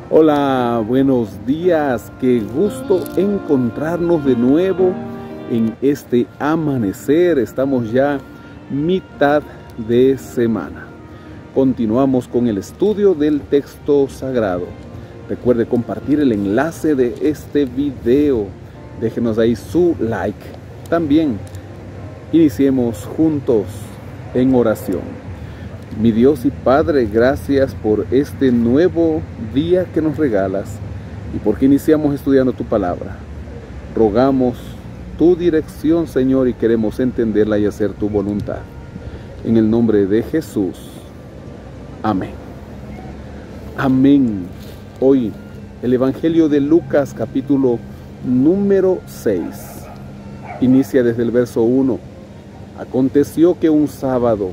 Hola, buenos días, qué gusto encontrarnos de nuevo en este amanecer. Estamos ya mitad de semana. Continuamos con el estudio del texto sagrado. Recuerde compartir el enlace de este video. Déjenos ahí su like. También iniciemos juntos en oración. Mi Dios y Padre, gracias por este nuevo día que nos regalas y porque iniciamos estudiando tu palabra. Rogamos tu dirección, Señor, y queremos entenderla y hacer tu voluntad. En el nombre de Jesús. Amén. Amén. Hoy el Evangelio de Lucas, capítulo número 6. Inicia desde el verso 1. Aconteció que un sábado,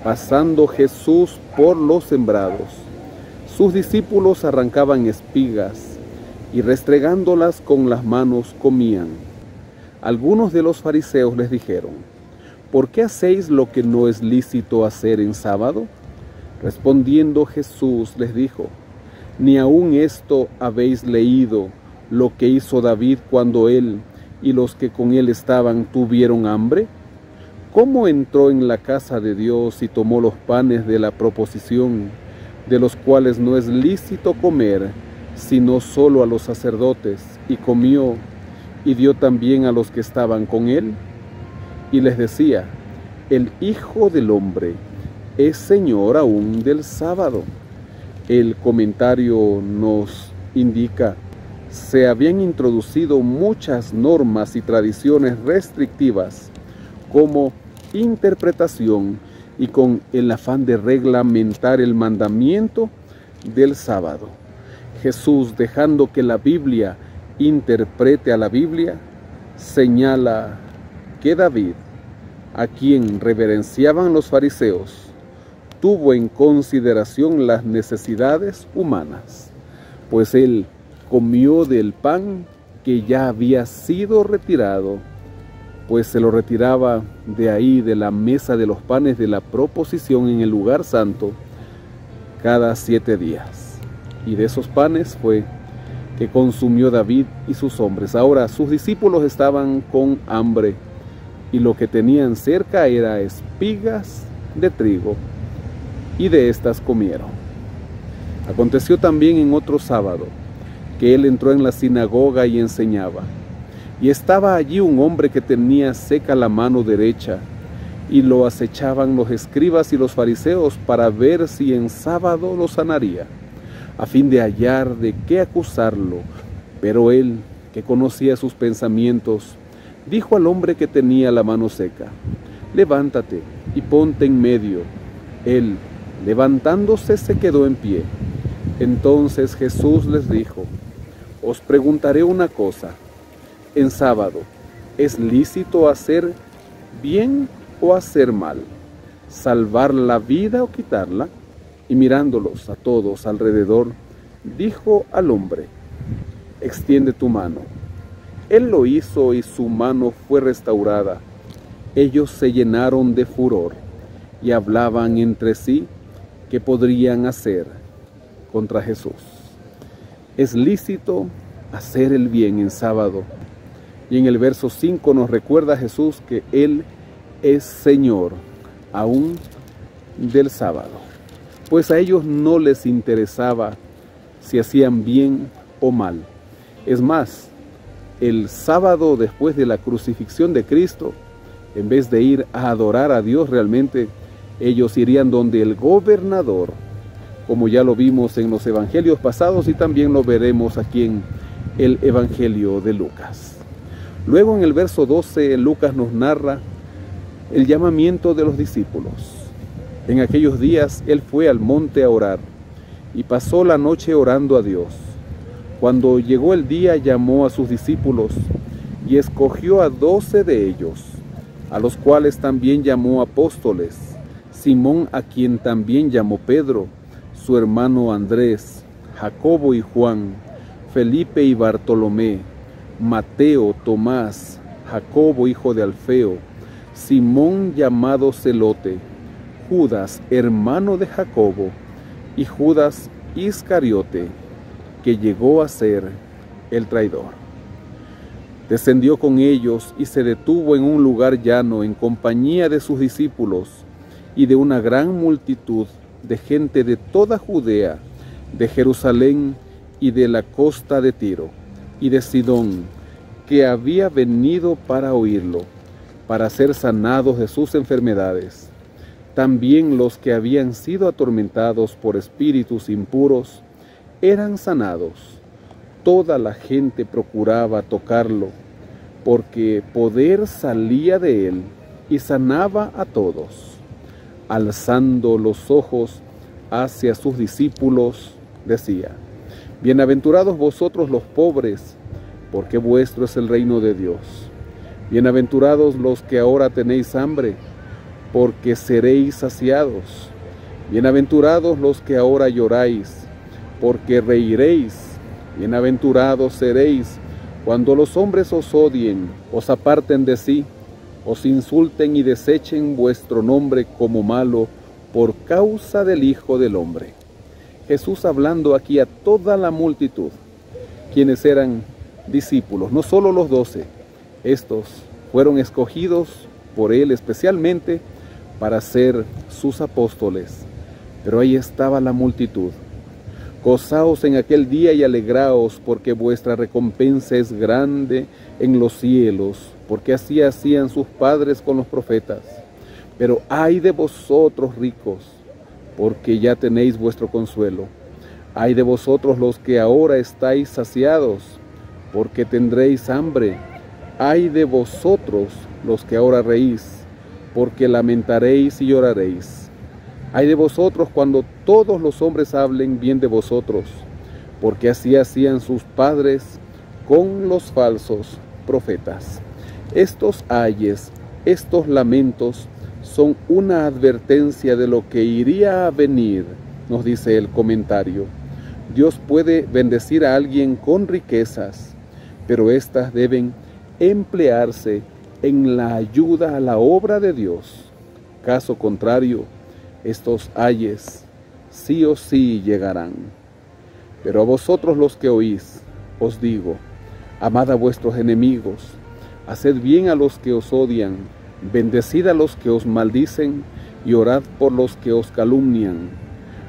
pasando Jesús por los sembrados, sus discípulos arrancaban espigas y restregándolas con las manos comían. Algunos de los fariseos les dijeron: ¿por qué hacéis lo que no es lícito hacer en sábado? Respondiendo Jesús les dijo: ¿ni aun esto habéis leído lo que hizo David cuando él y los que con él estaban tuvieron hambre? ¿Cómo entró en la casa de Dios y tomó los panes de la proposición, de los cuales no es lícito comer, sino solo a los sacerdotes, y comió, y dio también a los que estaban con él? Y les decía: el Hijo del Hombre es Señor aún del sábado. El comentario nos indica: se habían introducido muchas normas y tradiciones restrictivas como interpretación y con el afán de reglamentar el mandamiento del sábado. Jesús, dejando que la Biblia interprete a la Biblia, señala que David, a quien reverenciaban los fariseos, tuvo en consideración las necesidades humanas, pues él comió del pan que ya había sido retirado, pues se lo retiraba de ahí, de la mesa de los panes de la proposición en el lugar santo, cada 7 días. Y de esos panes fue que consumió David y sus hombres. Ahora sus discípulos estaban con hambre, y lo que tenían cerca era espigas de trigo, y de estas comieron. Aconteció también en otro sábado, que él entró en la sinagoga y enseñaba. Y estaba allí un hombre que tenía seca la mano derecha, y lo acechaban los escribas y los fariseos para ver si en sábado lo sanaría, a fin de hallar de qué acusarlo. Pero él, que conocía sus pensamientos, dijo al hombre que tenía la mano seca: levántate y ponte en medio. Él, levantándose, se quedó en pie. Entonces Jesús les dijo: os preguntaré una cosa. En sábado, ¿es lícito hacer bien o hacer mal? ¿Salvar la vida o quitarla? Y mirándolos a todos alrededor, dijo al hombre: extiende tu mano. Él lo hizo y su mano fue restaurada. Ellos se llenaron de furor y hablaban entre sí qué podrían hacer contra Jesús. Es lícito hacer el bien en sábado. Y en el verso 5 nos recuerda Jesús que Él es Señor aún del sábado. Pues a ellos no les interesaba si hacían bien o mal. Es más, el sábado después de la crucifixión de Cristo, en vez de ir a adorar a Dios realmente, ellos irían donde el gobernador, como ya lo vimos en los evangelios pasados y también lo veremos aquí en el Evangelio de Lucas. Luego en el verso 12 Lucas nos narra el llamamiento de los discípulos. En aquellos días él fue al monte a orar y pasó la noche orando a Dios. Cuando llegó el día, llamó a sus discípulos y escogió a 12 de ellos, a los cuales también llamó apóstoles: Simón, a quien también llamó Pedro, su hermano Andrés, Jacobo y Juan, Felipe y Bartolomé, Mateo, Tomás, Jacobo hijo de Alfeo, Simón llamado Celote, Judas hermano de Jacobo, y Judas Iscariote, que llegó a ser el traidor. Descendió con ellos y se detuvo en un lugar llano en compañía de sus discípulos y de una gran multitud de gente de toda Judea, de Jerusalén y de la costa de Tiro y de Sidón, que había venido para oírlo, para ser sanados de sus enfermedades. También los que habían sido atormentados por espíritus impuros eran sanados. Toda la gente procuraba tocarlo, porque poder salía de él y sanaba a todos. Alzando los ojos hacia sus discípulos, decía: Bienaventurados vosotros los pobres, porque vuestro es el reino de Dios. Bienaventurados los que ahora tenéis hambre, porque seréis saciados. Bienaventurados los que ahora lloráis, porque reiréis. Bienaventurados seréis cuando los hombres os odien, os aparten de sí, os insulten y desechen vuestro nombre como malo por causa del Hijo del Hombre. Jesús hablando aquí a toda la multitud, quienes eran discípulos, no solo los 12, estos fueron escogidos por él especialmente para ser sus apóstoles, pero ahí estaba la multitud. Gozaos en aquel día y alegraos, porque vuestra recompensa es grande en los cielos, porque así hacían sus padres con los profetas. Pero ay de vosotros ricos, porque ya tenéis vuestro consuelo. Ay de vosotros los que ahora estáis saciados, porque tendréis hambre. Ay de vosotros los que ahora reís, porque lamentaréis y lloraréis. Ay de vosotros cuando todos los hombres hablen bien de vosotros, porque así hacían sus padres con los falsos profetas. Estos ayes, estos lamentos, son una advertencia de lo que iría a venir, nos dice el comentario. Dios puede bendecir a alguien con riquezas, pero éstas deben emplearse en la ayuda a la obra de Dios. Caso contrario, estos ayes sí o sí llegarán. Pero a vosotros los que oís, os digo: amad a vuestros enemigos, haced bien a los que os odian, bendecid a los que os maldicen y orad por los que os calumnian.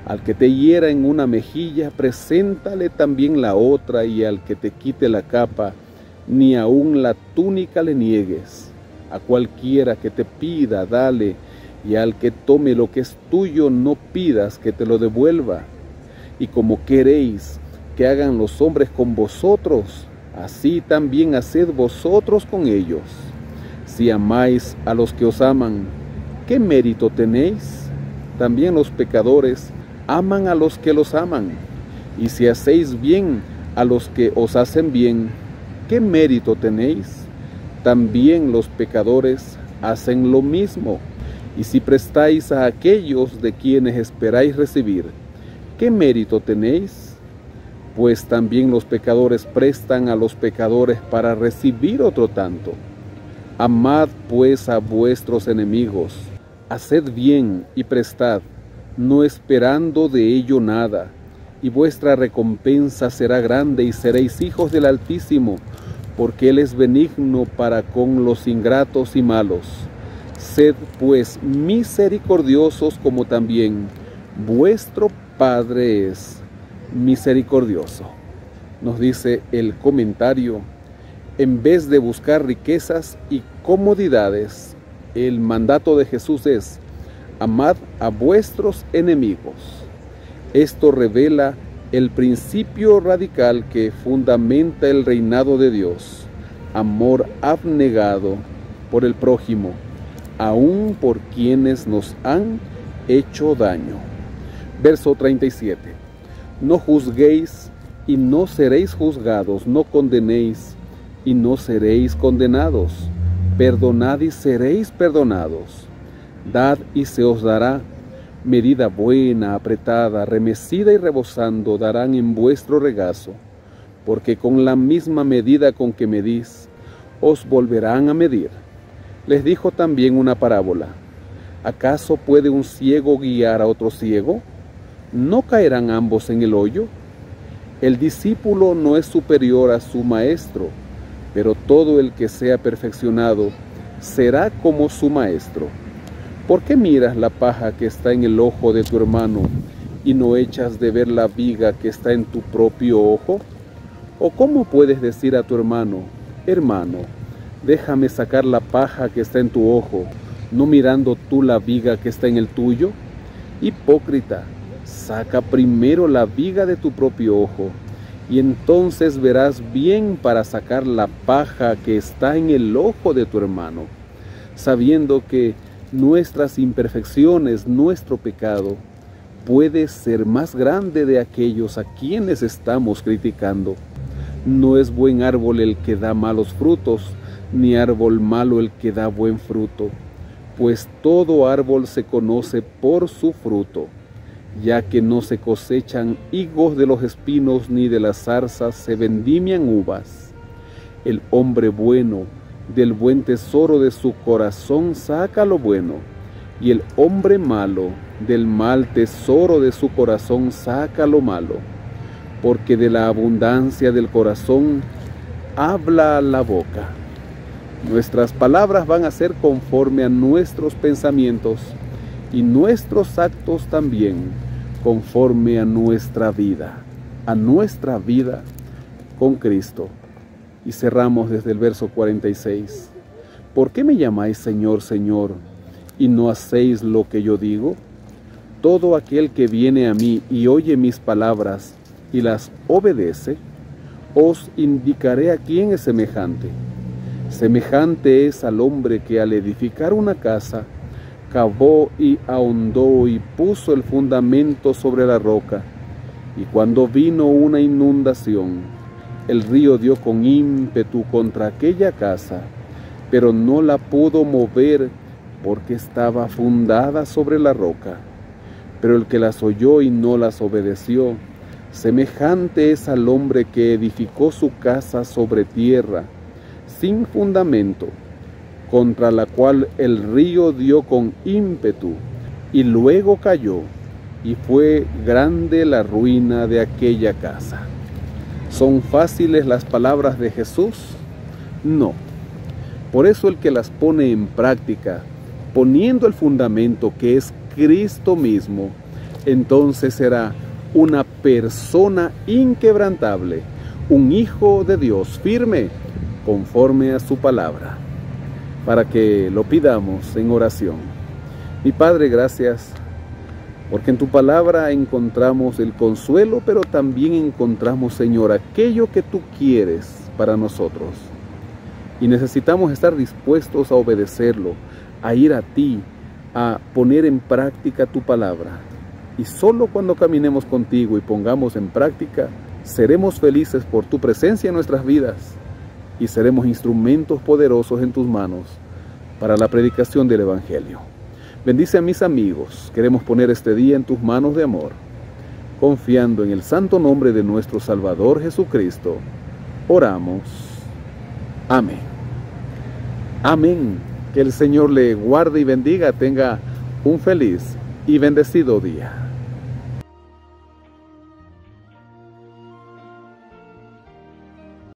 Al que te hiera en una mejilla, preséntale también la otra, y al que te quite la capa, ni aun la túnica le niegues. A cualquiera que te pida, dale, y al que tome lo que es tuyo, no pidas que te lo devuelva. Y como queréis que hagan los hombres con vosotros, así también haced vosotros con ellos. Si amáis a los que os aman, ¿qué mérito tenéis? También los pecadores aman a los que los aman. Y si hacéis bien a los que os hacen bien, ¿qué mérito tenéis? También los pecadores hacen lo mismo. Y si prestáis a aquellos de quienes esperáis recibir, ¿qué mérito tenéis? Pues también los pecadores prestan a los pecadores para recibir otro tanto. Amad pues a vuestros enemigos, haced bien y prestad, no esperando de ello nada, y vuestra recompensa será grande y seréis hijos del Altísimo, porque Él es benigno para con los ingratos y malos. Sed pues misericordiosos como también vuestro Padre es misericordioso. Nos dice el comentario: en vez de buscar riquezas y comodidades, el mandato de Jesús es: amad a vuestros enemigos. Esto revela el principio radical que fundamenta el reinado de Dios: amor abnegado por el prójimo, aun por quienes nos han hecho daño. Verso 37. No juzguéis y no seréis juzgados, no condenéis y no seréis condenados, perdonad y seréis perdonados, dad y se os dará, medida buena, apretada, remecida y rebosando darán en vuestro regazo, porque con la misma medida con que medís, os volverán a medir. Les dijo también una parábola: ¿acaso puede un ciego guiar a otro ciego? ¿No caerán ambos en el hoyo? El discípulo no es superior a su maestro, pero todo el que sea perfeccionado será como su maestro. ¿Por qué miras la paja que está en el ojo de tu hermano y no echas de ver la viga que está en tu propio ojo? ¿O cómo puedes decir a tu hermano, hermano, déjame sacar la paja que está en tu ojo, no mirando tú la viga que está en el tuyo? Hipócrita, saca primero la viga de tu propio ojo, y entonces verás bien para sacar la paja que está en el ojo de tu hermano, sabiendo que nuestras imperfecciones, nuestro pecado, puede ser más grande de aquellos a quienes estamos criticando. No es buen árbol el que da malos frutos, ni árbol malo el que da buen fruto, pues todo árbol se conoce por su fruto, ya que no se cosechan higos de los espinos, ni de las zarzas se vendimian uvas. El hombre bueno del buen tesoro de su corazón saca lo bueno, y el hombre malo del mal tesoro de su corazón saca lo malo, porque de la abundancia del corazón habla la boca. Nuestras palabras van a ser conforme a nuestros pensamientos, y nuestros actos también conforme a nuestra vida con Cristo. Y cerramos desde el verso 46. ¿Por qué me llamáis Señor, Señor, y no hacéis lo que yo digo? Todo aquel que viene a mí y oye mis palabras y las obedece, os indicaré a quién es semejante. Semejante es al hombre que al edificar una casa, cavó y ahondó y puso el fundamento sobre la roca. Y cuando vino una inundación, el río dio con ímpetu contra aquella casa, pero no la pudo mover porque estaba fundada sobre la roca. Pero el que las oyó y no las obedeció, semejante es al hombre que edificó su casa sobre tierra, sin fundamento, contra la cual el río dio con ímpetu, y luego cayó, y fue grande la ruina de aquella casa. ¿Son fáciles las palabras de Jesús? No. Por eso el que las pone en práctica, poniendo el fundamento que es Cristo mismo, entonces será una persona inquebrantable, un hijo de Dios firme, conforme a su palabra. Para que lo pidamos en oración. Mi Padre, gracias, porque en tu palabra encontramos el consuelo, pero también encontramos, Señor, aquello que tú quieres para nosotros. Y necesitamos estar dispuestos a obedecerlo, a ir a ti, a poner en práctica tu palabra. Y solo cuando caminemos contigo y pongamos en práctica, seremos felices por tu presencia en nuestras vidas y seremos instrumentos poderosos en tus manos para la predicación del Evangelio. Bendice a mis amigos. Queremos poner este día en tus manos de amor, confiando en el santo nombre de nuestro Salvador Jesucristo. Oramos. Amén. Amén. Que el Señor le guarde y bendiga. Tenga un feliz y bendecido día.